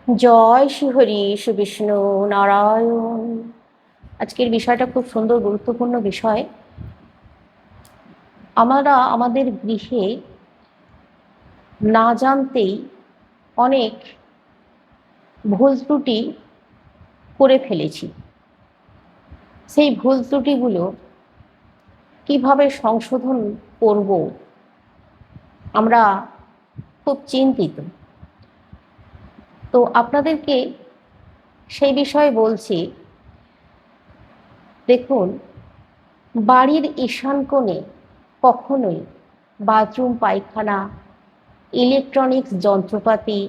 জয় শ্রীহরি শ্রী বিষ্ণু নারায়ণ। আজকের বিষয়টা খুব সুন্দর, গুরুত্বপূর্ণ বিষয়। আমরা আমাদের গৃহে না জানতেই অনেক ভুল ত্রুটি করে ফেলেছি। সেই ভুল ত্রুটিগুলো কিভাবে সংশোধন করব, আমরা খুব চিন্তিত। তো আপনাদেরকে সেই বিষয়ে বলছি। দেখুন, বাড়ির ঈশান কোণে কখনোই বাথরুম, পায়খানা, ইলেকট্রনিক্স যন্ত্রপাতি,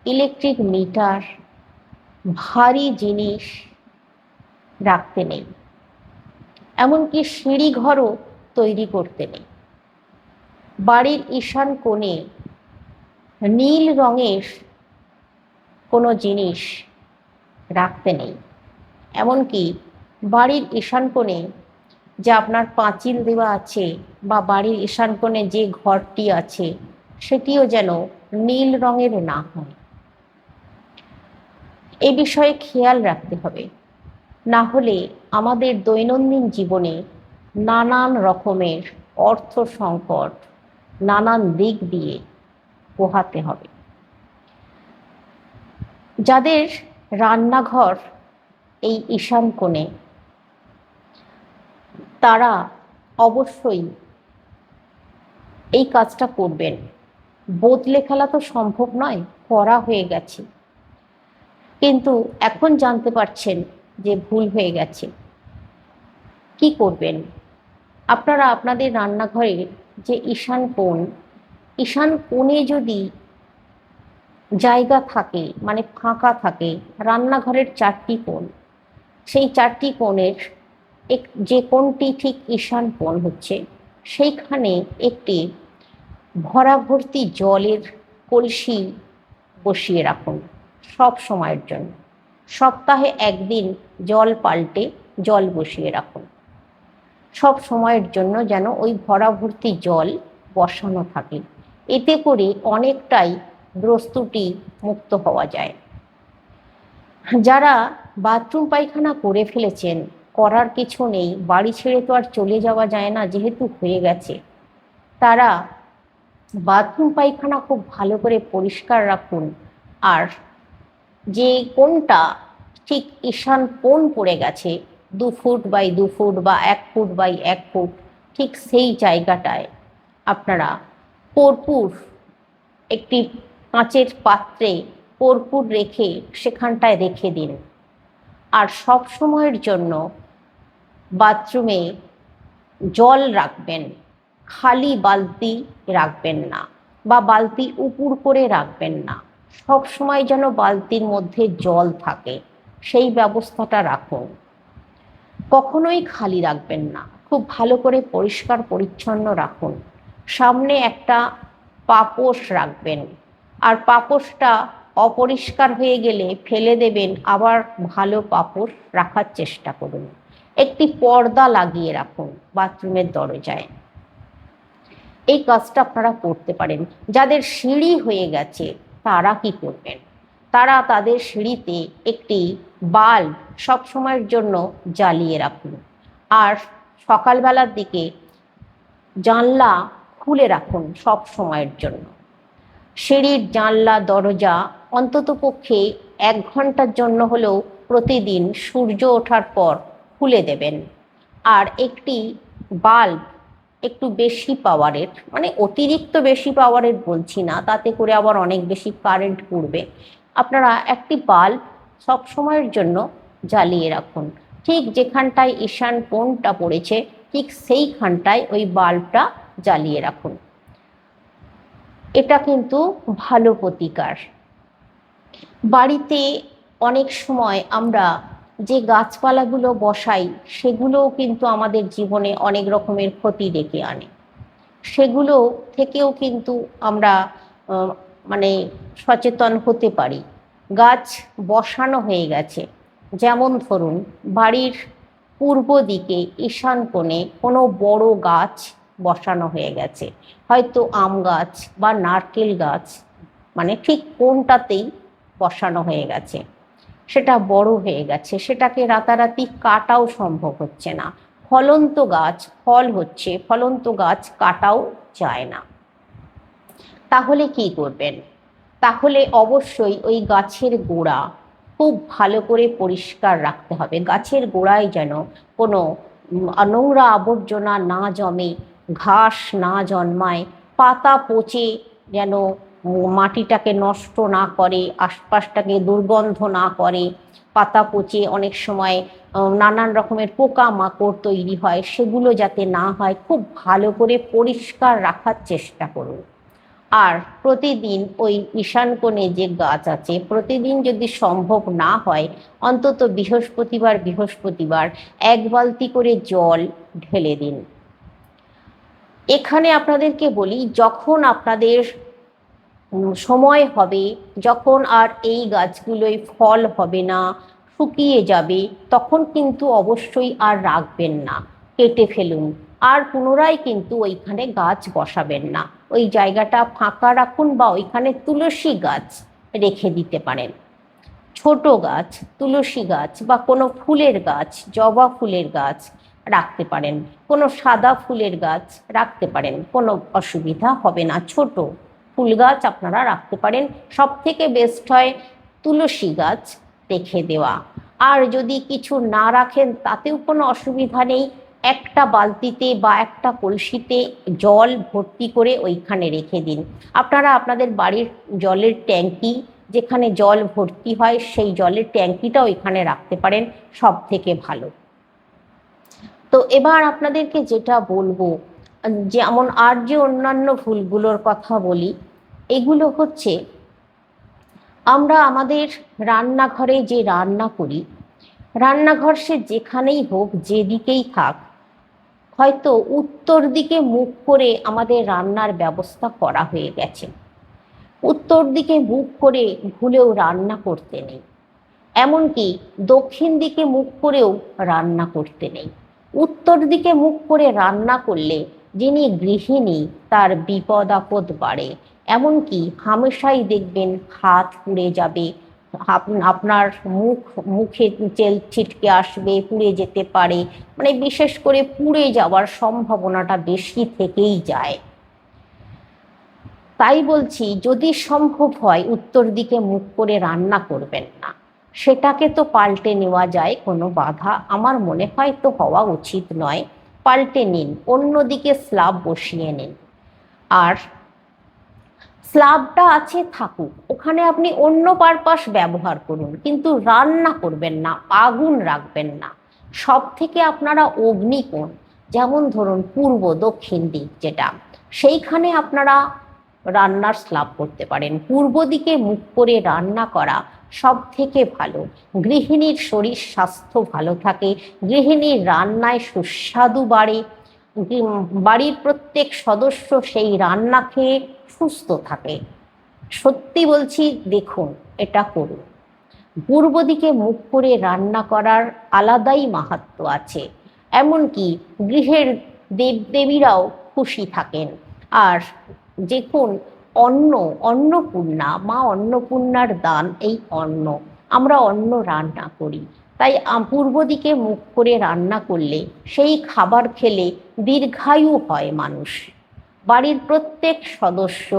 ইলেকট্রিক মিটার, ভারী জিনিস রাখতে নেই। এমনকি সিঁড়ি ঘরও তৈরি করতে নেই। বাড়ির ঈশান কোণে নীল রঙের কোনো জিনিস রাখতে নেই। এমনকি বাড়ির ঈশান কোণে যে আপনার পাঁচিল দেওয়া আছে বা বাড়ির ঈশান কোণে যে ঘরটি আছে সেটিও যেন নীল রঙের না হয়। এই বিষয়ে খেয়াল রাখতে হবে, না হলে আমাদের দৈনন্দিন জীবনে নানান রকমের অর্থ সংকট নানান দিক দিয়ে পোহাতে হবে। যাদের রান্নাঘর এই ঈশান কোণে, তারা অবশ্যই এই কাজটা করবেন। বদলে ফেলা তো সম্ভব নয়, করা হয়ে গেছে, কিন্তু এখন জানতে পারছেন যে ভুল হয়ে গেছে। কি করবেন? আপনারা আপনাদের রান্নাঘরের যে ঈশান কোণে যদি জায়গা থাকে, মানে ফাঁকা থাকে, রান্নাঘরের 4টি কোণ, সেই 4টি কোণের যে কোণটি ঠিক ঈশান কোণ হচ্ছে, সেইখানে একটি ভরা ভর্তি জলের কলসি বসিয়ে রাখুন সব সময়ের জন্য। সপ্তাহে একদিন জল পাল্টে জল বসিয়ে রাখুন। সব সময়ের জন্য যেন ওই ভরা ভর্তি জল বসানো থাকে। এতে করে অনেকটাই দ্রস্তুটি মুক্ত হওয়া যায়। যারা বাথরুম পায়খানা করে ফেলেছেন, করার কিছু নেই, বাড়ি ছেড়ে তো আর চলে যাওয়া যায় না, যেহেতু হয়ে গেছে, তারা বাথরুম পায়খানা খুব ভালো করে পরিষ্কার রাখুন। আর যে কোণটা ঠিক ঈশান কোণ পড়ে গেছে, 2 ফুট বাই 2 ফুট বা 1 ফুট বাই 1 ফুট, ঠিক সেই জায়গাটায় আপনারা কর্পূর একটি কাঁচের পাত্রে কর্পূর রেখে সেখানটায় রেখে দিন। আর সব সময়ের জন্য বাথরুমে জল রাখবেন, খালি বালতি রাখবেন না বা বালতি উপুর করে রাখবেন না। সব সময় যেন বালতির মধ্যে জল থাকে, সেই ব্যবস্থাটা রাখুন। কখনোই খালি রাখবেন না, খুব ভালো করে পরিষ্কার পরিচ্ছন্ন রাখুন। সামনে একটা পাপোশ রাখবেন, আর পাপোশটা অপরিষ্কার হয়ে গেলে ফেলে দেবেন, আবার ভালো পাপোশ রাখার চেষ্টা করুন। একটি পর্দা লাগিয়ে রাখুন বাথরুমের দরজায়। এই কাজটা আপনারা করতে পারেন। যাদের সিঁড়ি হয়ে গেছে তারা কি করবেন? তারা তাদের সিঁড়িতে একটি বাল্ব সব সময়ের জন্য জ্বালিয়ে রাখুন। আর সকালবেলার দিকে জানলা খুলে রাখুন সব সময়ের জন্য। সিঁড়ির জানলা দরজা অন্ততপক্ষে 1 ঘন্টার জন্য হলেও প্রতিদিন সূর্য ওঠার পর খুলে দেবেন। আর একটি বাল্ব একটু বেশি পাওয়ারের, মানে অতিরিক্ত বেশি পাওয়ারের বলছি না, তাতে করে আবার অনেক বেশি কারেন্ট পুড়বে। আপনারা একটি বাল্ব সব সময়ের জন্য জ্বালিয়ে রাখুন। ঠিক যেখানটায় ঈশান কোণটা পড়েছে ঠিক সেইখানটায় ওই বাল্বটা জ্বালিয়ে রাখুন। এটা কিন্তু ভালো প্রতিকার। বাড়িতে অনেক সময় আমরা যে গাছপালাগুলো বসাই সেগুলোও কিন্তু আমাদের জীবনে অনেক রকমের ক্ষতি ডেকে আনে। সেগুলো থেকেও কিন্তু আমরা মানে সচেতন হতে পারি। গাছ বসানো হয়ে গেছে, যেমন ধরুন বাড়ির পূর্ব দিকে ঈশান কোণে কোনো বড় গাছ বসানো হয়ে গেছে, হয়তো আম গাছ বা নারকেল গাছ, মানে ঠিক কোণটাতেই বসানো হয়ে গেছে, সেটা বড় হয়ে গেছে, সেটাকে রাতারাতি কাটাও সম্ভব হচ্ছে না। ফলন্ত গাছ ফল হচ্ছে, ফলন্ত গাছ কাটাও যায় না। তাহলে কি করবেন? তাহলে অবশ্যই ওই গাছের গোড়া খুব ভালো করে পরিষ্কার রাখতে হবে। গাছের গোড়ায় যেন কোনো নোংরা আবর্জনা না জমে, ঘাস না জন্মায়, পাতা পচে যেন মাটিটাকে নষ্ট না করে, আশপাশটাকে দুর্গন্ধ না করে। পাতা পচে অনেক সময় নানান রকমের পোকামাকড় তৈরি হয়, সেগুলো যাতে না হয় খুব ভালো করে পরিষ্কার রাখার চেষ্টা করুন। আর প্রতিদিন ওই ঈশান কোণে যে গাছ আছে, প্রতিদিন যদি সম্ভব না হয় অন্তত বৃহস্পতিবার বৃহস্পতিবার 1 বালতি করে জল ঢেলে দিন। এখানে আপনাদেরকে বলি, যখন আপনাদের সময় হবে, যখন আর এই গাছগুলোয় ফল হবে না, শুকিয়ে যাবে, তখন কিন্তু অবশ্যই আর রাখবেন না, কেটে ফেলুন। আর পুনরায় কিন্তু ওইখানে গাছ বসাবেন না, ওই জায়গাটা ফাঁকা রাখুন বা ওইখানে তুলসী গাছ রেখে দিতে পারেন। ছোট গাছ, তুলসী গাছ বা কোনো ফুলের গাছ, জবা ফুলের গাছ রাখতে পারেন, কোনো সাদা ফুলের গাছ রাখতে পারেন, কোনো অসুবিধা হবে না। ছোট ফুল গাছ আপনারা রাখতে পারেন। সব থেকে বেস্ট হয় তুলসী গাছ রেখে দেওয়া। আর যদি কিছু না রাখেন তাতেও কোনো অসুবিধা নেই, একটা বালতিতে বা একটা কলসিতে জল ভর্তি করে ওইখানে রেখে দিন। আপনারা আপনাদের বাড়ির জলের ট্যাঙ্কি, যেখানে জল ভর্তি হয়, সেই জলের ট্যাঙ্কিটা ওইখানে রাখতে পারেন, সব থেকে ভালো। তো এবার আপনাদেরকে যেটা বলবো, যেমন আর যে অন্যান্য ভুলগুলোর কথা বলি, এগুলো হচ্ছে আমরা আমাদের রান্নাঘরে যে রান্না করি, রান্নাঘর সে যেখানেই হোক, যেদিকেই থাক, হয়তো উত্তর দিকে মুখ করে আমাদের রান্নার ব্যবস্থা করা হয়ে গেছে। উত্তর দিকে মুখ করে ভুলেও রান্না করতে নেই, এমনকি দক্ষিণ দিকে মুখ করেও রান্না করতে নেই। উত্তর দিকে মুখ করে রান্না করলে যিনি গৃহিণী তার বিপদ আপদ বাড়ে, এমনকি হামেশাই দেখবেন হাত পুড়ে যাবে, আপনার মুখে তেল ছিটকে আসবে, পুড়ে যেতে পারে, মানে বিশেষ করে পুড়ে যাওয়ার সম্ভাবনাটা বেশি থেকেই যায়। তাই বলছি, যদি সম্ভব হয় উত্তর দিকে মুখ করে রান্না করবেন না। সেটাকে তো পাল্টে নেওয়া যায়, কোনো বাধা আমার মনে হয় তো হওয়া উচিত নয়। পাল্টে নিন, অন্যদিকে স্ল্যাব বসিয়ে নিন। আর স্ল্যাবটা আছে থাকুক, ওখানে আপনি অন্য পারপাস ব্যবহার করুন, কিন্তু রান্না করবেন না, আগুন রাখবেন না। সব থেকে আপনারা অগ্নিকোণ, যেমন ধরুন পূর্ব দক্ষিণ দিক যেটা, সেইখানে আপনারা রান্নার স্ল্যাব করতে পারেন। পূর্ব দিকে মুখ করে রান্না করা সব থেকে ভালো। গৃহিণীর শরীর স্বাস্থ্য ভালো থাকে, গৃহিণীর রান্নায় সুস্বাদু বাড়ে, বাড়ির প্রত্যেক সদস্য সেই রান্না খেয়ে সুস্থ থাকে। সত্যি বলছি, দেখুন, এটা করুন। পূর্ব দিকে মুখ করে রান্না করার আলাদাই মাহাত্ম্য আছে, এমনকি গৃহের দেবদেবীরাও খুশি থাকেন। আর দেখুন, অন্নপূর্ণা, মা অন্নপূর্ণার দান এই অন্ন, আমরা অন্ন রান্না করি, তাই পূর্ব দিকে মুখ করে রান্না করলে সেই খাবার খেলে দীর্ঘায়ু হয় মানুষ। বাড়ির প্রত্যেক সদস্য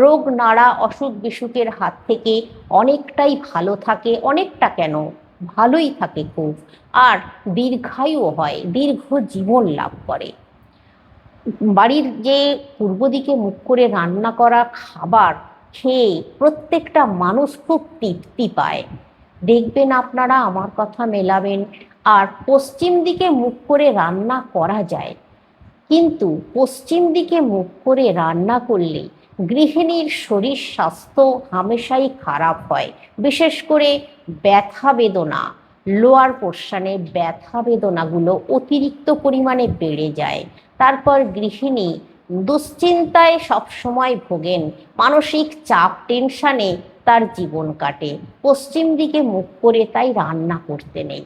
রোগ নাড়া অসুখ বিসুখের হাত থেকে অনেকটাই ভালো থাকে, অনেকটা কেন, ভালোই থাকে খুব। আর দীর্ঘায়ু হয়, দীর্ঘ জীবন লাভ করে। বাড়ির যে পূর্ব দিকে মুখ করে রান্না করা খাবার খেয়ে প্রত্যেকটা মানুষ খুব তৃপ্তি পায়। দেখবেন আপনারা আমার কথা মেলাবেন। আর পশ্চিম দিকে মুখ করে রান্না করা যায়, কিন্তু পশ্চিম দিকে মুখ করে রান্না করলে গৃহিণীর শরীর স্বাস্থ্য হামেশাই খারাপ হয়। বিশেষ করে ব্যথা বেদনা, লোয়ার পোর্শনে ব্যথা বেদনাগুলো অতিরিক্ত পরিমাণে বেড়ে যায়। তারপর গৃহিণী দুশ্চিন্তায় সবসময় ভোগেন, মানসিক চাপ টেনশানে তার জীবন কাটে। পশ্চিম দিকে মুখ করে তাই রান্না করতে নেই।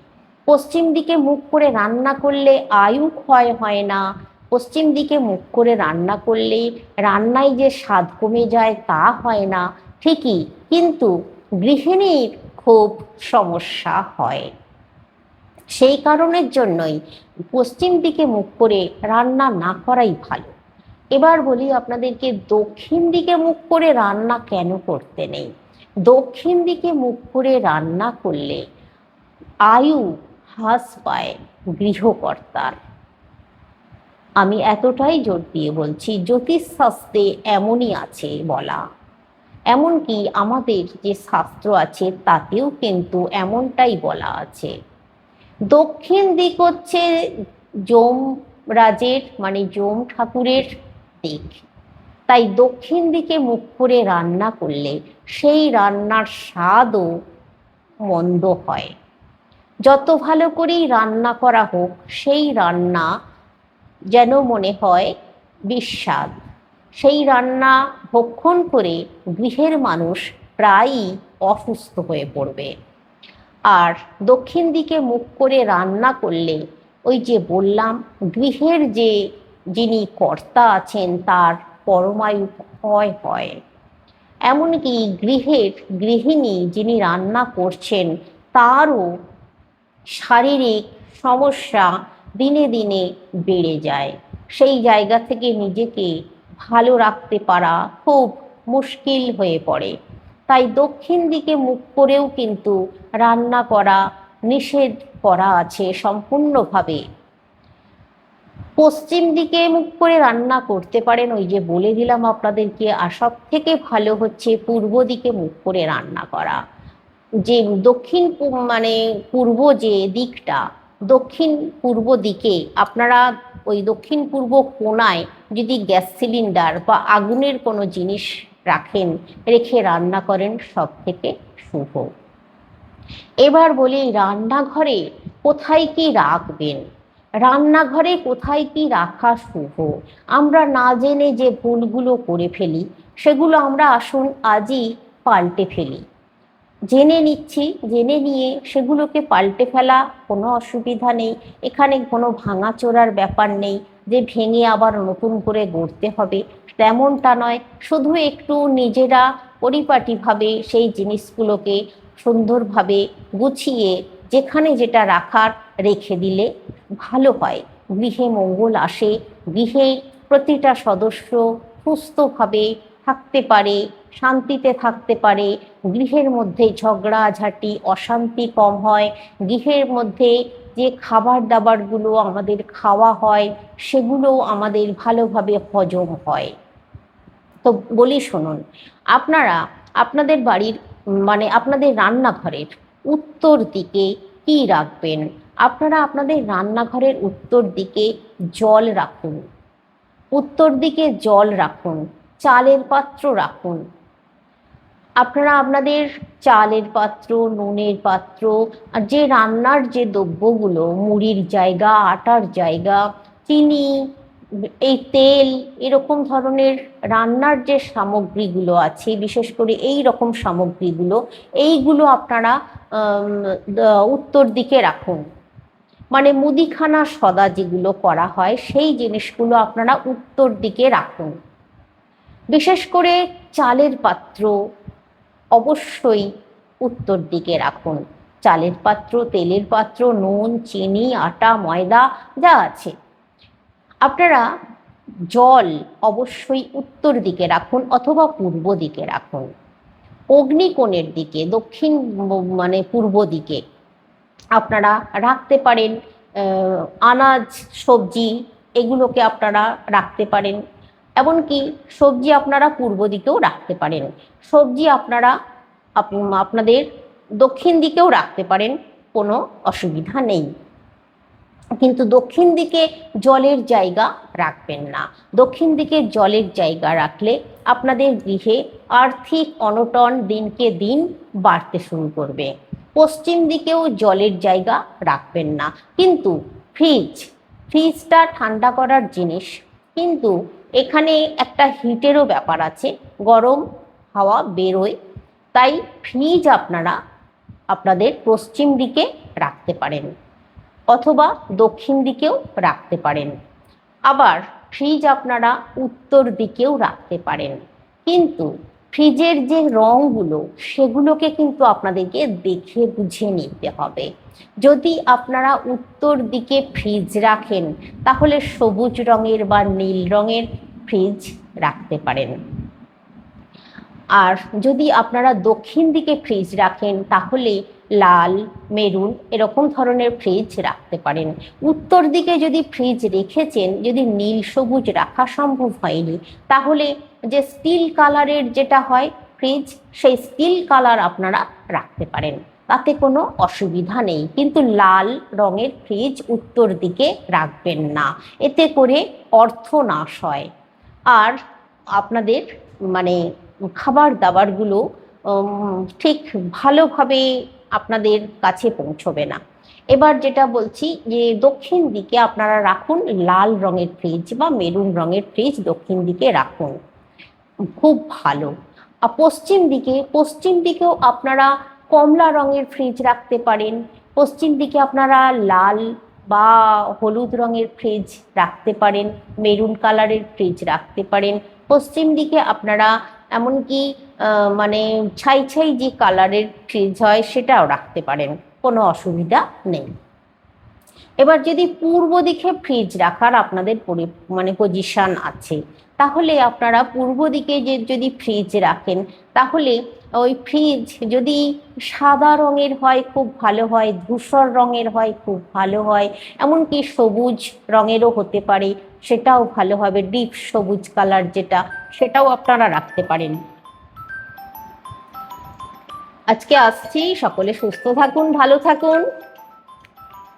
পশ্চিম দিকে মুখ করে রান্না করলে আয়ু ক্ষয় হয় না। পশ্চিম দিকে মুখ করে রান্না করলে রান্নায় যে স্বাদ কমে যায় তা হয় না ঠিকই, কিন্তু গৃহিণীর খুব সমস্যা হয়। সেই কারণের জন্যই পশ্চিম দিকে মুখ করে রান্না না করাই ভালো। এবার বলি আপনাদেরকে, দক্ষিণ দিকে মুখ করে রান্না কেন করতে নেই? দক্ষিণ দিকে মুখ করে রান্না করলে আয়ু হ্রাস পায় গৃহকর্তার। আমি এতটাই জোর দিয়ে বলছি, জ্যোতিষশাস্ত্রে এমনই আছে বলা। এমনকি আমাদের যে শাস্ত্র আছে তাতেও কিন্তু এমনটাই বলা আছে। দক্ষিণ দিক হচ্ছে যমরাজের মানে যম ঠাকুরের দিক। তাই দক্ষিণ দিকে মুখ করে রান্না করলে সেই রান্নার স্বাদও মন্দ হয়। যত ভালো করেই রান্না করা হোক, সেই রান্না যেন মনে হয় বিস্বাদ। সেই রান্না ভক্ষণ করে গৃহের মানুষ প্রায়ই অসুস্থ হয়ে পড়বে। আর দক্ষিণ দিকে মুখ করে রান্না করলে ওই যে বললাম, গৃহের যিনি কর্তা আছেন তার পরমায়ু ক্ষয় হয়। এমনকি গৃহের গৃহিণী যিনি রান্না করছেন তারও শারীরিক সমস্যা দিনে দিনে বেড়ে যায়। সেই জায়গা থেকে নিজেকে ভালো রাখতে পারা খুব মুশকিল হয়ে পড়ে। তাই দক্ষিণ দিকে মুখ করেও কিন্তু রান্না করা নিষেধ করা আছে সম্পূর্ণভাবে। পশ্চিম দিকে মুখ করে রান্না করতে পারেন, ওই যে বলে দিলাম আপনাদেরকে। আর সব থেকে ভালো হচ্ছে পূর্ব দিকে মুখ করে রান্না করা। যে দক্ষিণ মানে পূর্ব যে দিকটা, দক্ষিণ পূর্ব দিকে আপনারা ওই দক্ষিণ পূর্ব কোণায় যদি গ্যাস সিলিন্ডার বা আগুনের কোনো জিনিস রাখেন, রেখে রান্না করেন, সব থেকে শুভ। এবার বলি, রান্নাঘরে কোথায় কি রাখবেন? রান্নাঘরে কোথায় কি রাখা শুভ? আমরা না জেনে যে ভুলগুলো করে ফেলি, সেগুলো আমরা আসুন আজই পাল্টে ফেলি। জেনে নিচ্ছি, জেনে নিয়ে সেগুলোকে পাল্টে ফেলা কোনো অসুবিধা নেই। এখানে কোনো ভাঙাচোরার ব্যাপার নেই যে ভেঙে আবার নতুন করে গড়তে হবে, তেমনটা নয়। শুধু একটু নিজেরা পরিপাটিভাবে সেই জিনিসগুলোকে সুন্দরভাবে গুছিয়ে যেখানে যেটা রাখার রেখে দিলে ভালো হয়। গৃহে মঙ্গল আসে, গৃহে প্রতিটা সদস্য সুস্থভাবে থাকতে পারে, শান্তিতে থাকতে পারে। গৃহের মধ্যে ঝগড়াঝাটি অশান্তি কম হয়। গৃহের মধ্যে যে খাবার দাবারগুলো আমাদের খাওয়া হয় সেগুলো আমাদের ভালোভাবে হজম হয়। তো বলি শুনুন, আপনারা আপনাদের বাড়ির মানে আপনাদের রান্নাঘরের উত্তর দিকে কি রাখবেন? আপনারা আপনাদের রান্নাঘরের উত্তর দিকে জল রাখুন। উত্তর দিকে জল রাখুন, চালের পাত্র রাখুন। আপনারা আপনাদের চালের পাত্র, নুনের পাত্র, আর যে রান্নার যে দ্রব্যগুলো, মুড়ির জায়গা, আটার জায়গা, চিনি, এই তেল, এরকম ধরনের রান্নার যে সামগ্রীগুলো আছে, বিশেষ করে এই রকম সামগ্রীগুলো, এইগুলো আপনারা উত্তর দিকে রাখুন। মানে মুদিখানা সদা যেগুলো করা হয় সেই জিনিসগুলো আপনারা উত্তর দিকে রাখুন। বিশেষ করে চালের পাত্র অবশ্যই উত্তর দিকে রাখুন। চালের পাত্র, তেলের পাত্র, নুন, চিনি, আটা, ময়দা যা আছে, আপনারা জল অবশ্যই উত্তর দিকে রাখুন অথবা পূর্ব দিকে রাখুন। অগ্নিকোণের দিকে, দক্ষিণ মানে পূর্ব দিকে আপনারা রাখতে পারেন আনাজ, সবজি, এগুলোকে আপনারা রাখতে পারেন। এমনকি সবজি আপনারা পূর্ব দিকেও রাখতে পারেন। সবজি আপনারা আপনাদের দক্ষিণ দিকেও রাখতে পারেন, কোনো অসুবিধা নেই। কিন্তু দক্ষিণ দিকে জলের জায়গা রাখবেন না। দক্ষিণ দিকে জলের জায়গা রাখলে আপনাদের গৃহে আর্থিক অনটন দিনকে দিন বাড়তে শুরু করবে। পশ্চিম দিকেও জলের জায়গা রাখবেন না। কিন্তু ফ্রিজটা ঠান্ডা করার জিনিস, কিন্তু এখানে একটা হিটেরও ব্যাপার আছে, গরম হাওয়া বেরোয়। তাই ফ্রিজ আপনারা আপনাদের পশ্চিম দিকে রাখতে পারেন অথবা দক্ষিণ দিকেও রাখতে পারেন। আবার ফ্রিজ আপনারা উত্তর দিকেও রাখতে পারেন। কিন্তু ফ্রিজের যে রঙগুলো সেগুলোকে কিন্তু আপনাদেরকে দেখে বুঝে নিতে হবে। যদি আপনারা উত্তর দিকে ফ্রিজ রাখেন তাহলে সবুজ রঙের বা নীল রঙের ফ্রিজ রাখতে পারেন। আর যদি আপনারা দক্ষিণ দিকে ফ্রিজ রাখেন তাহলে লাল, মেরুন এরকম ধরনের ফ্রিজ রাখতে পারেন। উত্তর দিকে যদি ফ্রিজ রেখেছেন, যদি নীল সবুজ রাখা সম্ভব হয়নি, তাহলে যে স্টিল কালারের যেটা হয় ফ্রিজ, সেই স্টিল কালার আপনারা রাখতে পারেন, তাতে কোনো অসুবিধা নেই। কিন্তু লাল রঙের ফ্রিজ উত্তর দিকে রাখবেন না, এতে করে অর্থ নাশ হয় আর আপনাদের মানে খাবার দাবারগুলো ঠিক ভালোভাবে আপনাদের কাছে পৌঁছবে না। এবার যেটা বলছি যে দক্ষিণ দিকে আপনারা রাখুন লাল রঙের ফ্রিজ বা মেরুন রঙের ফ্রিজ দক্ষিণ দিকে রাখুন, খুব ভালো। আর পশ্চিম দিকেও আপনারা কমলা রঙের ফ্রিজ রাখতে পারেন। পশ্চিম দিকে আপনারা লাল বা হলুদ রঙের ফ্রিজ রাখতে পারেন, মেরুন কালারের ফ্রিজ রাখতে পারেন। পশ্চিম দিকে আপনারা এমনকি মানে ছাই ছাই যে কালারের ফ্রিজ হয় সেটাও রাখতে পারেন, কোনো অসুবিধা নেই। এবার যদি পূর্ব দিকে ফ্রিজ রাখার আপনাদের পজিশন আছে, তাহলে আপনারা পূর্ব দিকে যদি ফ্রিজ রাখেন তাহলে ওই ফ্রিজ যদি সাদা রঙের হয় খুব ভালো হয়, ধূসর রঙের হয় খুব ভালো হয়, এমনকি সবুজ রঙেরও হতে পারে, সেটাও ভালো হবে। ডিপ সবুজ কালার যেটা, সেটাও আপনারা রাখতে পারেন। আজকে আসছি, সকলে সুস্থ থাকুন, ভালো থাকুন।